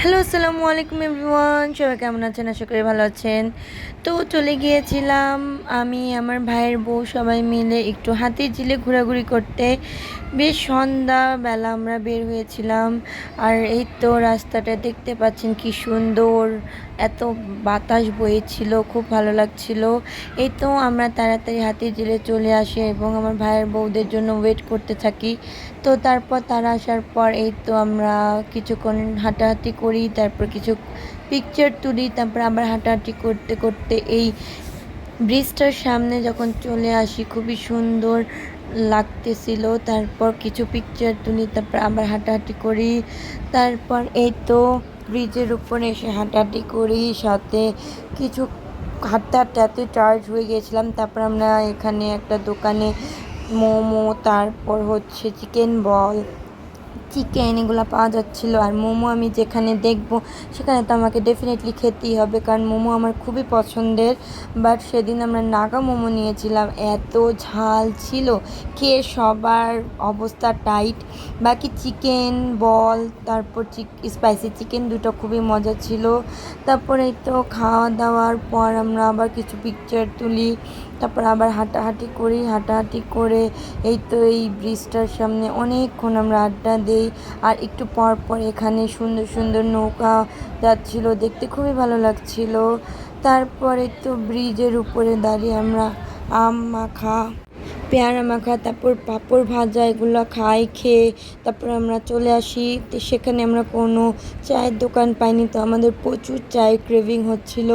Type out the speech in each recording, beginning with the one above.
Hello, আসসালামু আলাইকুম everyone. সবাই কেমন আছেন? আশা করি ভালো আছেন। তো চলে গিয়েছিলাম আমি, আমার ভাইয়ের বউ সবাই মিলে একটু হাতিরঝিলে ঘোরাঘুরি করতে। বেশ সন্ধ্যাবেলা আমরা বের হয়েছিলাম। আর এই তো রাস্তাটা দেখতে পাচ্ছেন কি সুন্দর, এত বাতাস বইছিল, খুব ভালো লাগছিল। এই তো আমরা তাড়াতাড়ি হাতিরঝিলে চলে আসি এবং আমার ভাইয়ের বউদের জন্য ওয়েট করতে থাকি। তো তারপর তারা আসার পর এই তো আমরা কিছুক্ষণ হাঁটাহাঁটি করি, তারপর কিছু পিকচার তুলি, তারপর আবার হাঁটাহাঁটি করতে করতে এই ব্রিজটার সামনে যখন চলে আসি খুবই সুন্দর লাগতেছিল। তারপর কিছু পিকচার তুলি, তারপর আবার হাঁটাহাঁটি করি। তারপর এই তো ব্রিজের উপরে এসে হাঁটাহাঁটি করি, সাথে কিছু হাঁটতে হাঁটতে এত চার্জ হয়ে গিয়েছিলাম। তারপর আমরা এখানে একটা দোকানে মোমো, তারপর হচ্ছে চিকেন বল, চিকেন এগুলো পাওয়া যাচ্ছিলো। আর মোমো আমি যেখানে দেখব সেখানে তো আমাকে ডেফিনেটলি খেতেই হবে, কারণ মোমো আমার খুবই পছন্দের। বাট সেদিন আমরা নাগা মোমো নিয়েছিলাম, এত ঝাল ছিল, খেয়ে সবার অবস্থা টাইট। বাকি চিকেন বল, তারপর স্পাইসি চিকেন দুটো খুবই মজা ছিল। তারপরে এই তো খাওয়া দাওয়ার পর আমরা আবার কিছু পিকচার তুলি, তারপর আবার হাঁটাহাঁটি করি। হাঁটাহাঁটি করে এই তো এই ব্রিজটার সামনে অনেকক্ষণ আমরা আড্ডা দিই। আর একটু পর পর এখানে সুন্দর সুন্দর নৌকা যাচ্ছিল, দেখতে খুবই ভালো লাগছিল। তারপরে তো ব্রিজের উপরে দাঁড়িয়ে আমরা আম মাখা, পেয়ারা মাখা, তারপর পাঁপড় ভাজা এগুলো খাই। খেয়ে তারপর আমরা চলে আসি। তো সেখানে আমরা কোনো চায়ের দোকান পাইনি, তো আমাদের প্রচুর চায়ের ক্রেভিং হচ্ছিল।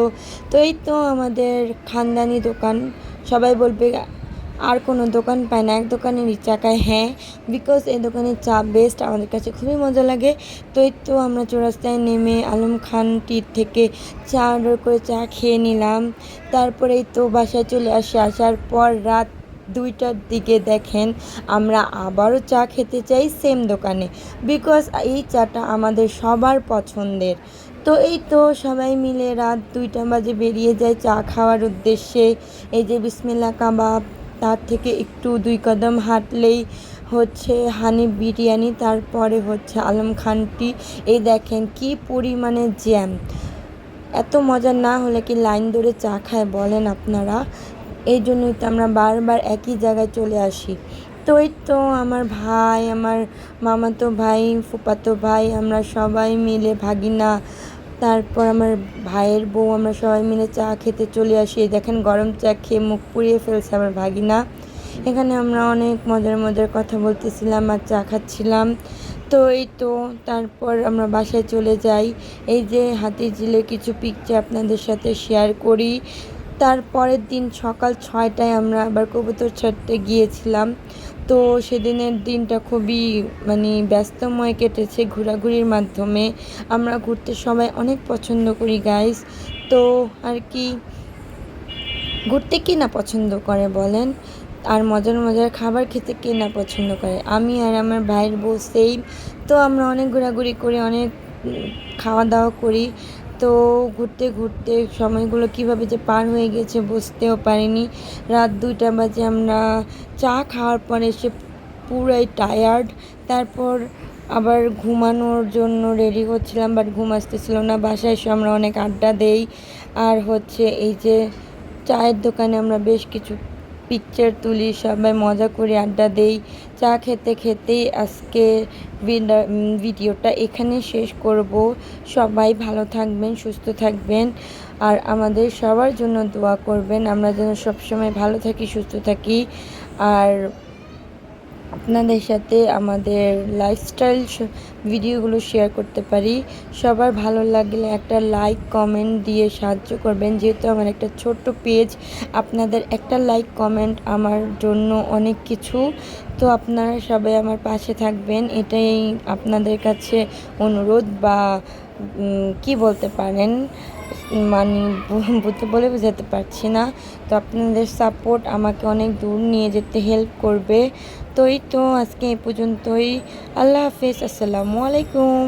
তো এই তো আমাদের খানদানি দোকান, সবাই বলবে আর কোনো দোকান পায় না, এক দোকানেরই চা খায়। হ্যাঁ, বিকজ এই দোকানের চা বেস্ট, আমাদের কাছে খুবই মজা লাগে। তো এই তো আমরা চৌরাস্তায় নেমে আলম খান টি থেকে চা অর্ডার করে চা খেয়ে নিলাম। তারপরে এই তো বাসায় চলে আসি। আসার পর রাত 2টার দিকে দেখেন আমরা আবারও চা খেতে চাই সেম দোকানে, বিকজ এই চাটা আমাদের সবার পছন্দের। তো এই তো সবাই মিলে রাত 2টা বাজে বেরিয়ে যায় চা খাওয়ার উদ্দেশ্যে। এই যে বিসমিল্লা কাবাব, তার থেকে একটু 2 কদম হাঁটলেই হচ্ছে হানি বিরিয়ানি, তারপরে হচ্ছে আলম খান টি। এই দেখেন কি পরিমাণে জ্যাম, এত মজা না হলে কি লাইন ধরে চা খায় বলেন আপনারা? এই জন্যই তো আমরা বারবার একই জায়গায় চলে আসি। তো এই তো আমার ভাই, আমার মামাতো ভাই, ফুফাতো ভাই, আমরা সবাই মিলে, ভাগিনা, তারপর আমার ভাইয়ের বউ, আমরা সবাই মিলে চা খেতে চলে আসি। দেখেন গরম চা খেয়ে মুখ পুড়িয়ে ফেলছে আমার ভাগিনা। এখানে আমরা অনেক মজার মজার কথা বলতেছিলাম আর চা খাচ্ছিলাম। তো এই তো তারপর আমরা বাসায় চলে যাই। এই যে হাতিরঝিলের কিছু পিকচার আপনাদের সাথে শেয়ার করি। তারপরের দিন সকাল 6টায় আমরা আবার কবুতর ছাড়তে গিয়েছিলাম। তো সেদিনের দিনটা খুবই ব্যস্তময় কেটেছে ঘোরাঘুরির মাধ্যমে। আমরা ঘুরতে সবাই অনেক পছন্দ করি গাইস। তো আর কি, ঘুরতে কে না পছন্দ করে বলেন? আর মজার মজার খাবার খেতে কে না পছন্দ করে? আমি আর আমার ভাইয়ের বউ সেম। তো আমরা অনেক ঘোরাঘুরি করি, অনেক খাওয়া দাওয়া করি। তো ঘুরতে ঘুরতে সময়গুলো কীভাবে যে পার হয়ে গেছে বুঝতেও পারিনি। রাত 2টা বাজে আমরা চা খাওয়ার পরে এসে পুরাই টায়ার্ড। তারপর আবার ঘুমানোর জন্য রেডি হচ্ছিলাম, বাট ঘুম আসতেছিল না। বাসায় এসে আমরা অনেক আড্ডা দেই। আর হচ্ছে এই যে চায়ের দোকানে আমরা বেশ কিছু পিকচার তুলি, সবাই মজা করে আড্ডা দেই। চা খেতে খেতেই আজকে ভিডিওটা এখানে শেষ করব। সবাই ভালো থাকবেন, সুস্থ থাকবেন, আর আমাদের সবার জন্য দোয়া করবেন, আমরা যেন সবসময় ভালো থাকি, সুস্থ থাকি, আর আপনাদের সাথে আমাদের লাইফস্টাইল ভিডিওগুলো শেয়ার করতে পারি। সবার ভালো লাগলে একটা লাইক কমেন্ট দিয়ে সাহায্য করবেন, যেহেতু আমার একটা ছোট্ট পেজ। আপনাদের একটা লাইক কমেন্ট আমার জন্য অনেক কিছু। তো আপনারা সবাই আমার পাশে থাকবেন, এটাই আপনাদের কাছে অনুরোধ, বা কি বলতে পারেন, বলে বোঝাতে পারছি না। তো আপনাদের সাপোর্ট আমাকে অনেক দূর নিয়ে যেতে হেল্প করবে। তো এই তো আজকে এ পর্যন্তই। আল্লাহ হাফেজ, আসসালামু আলাইকুম।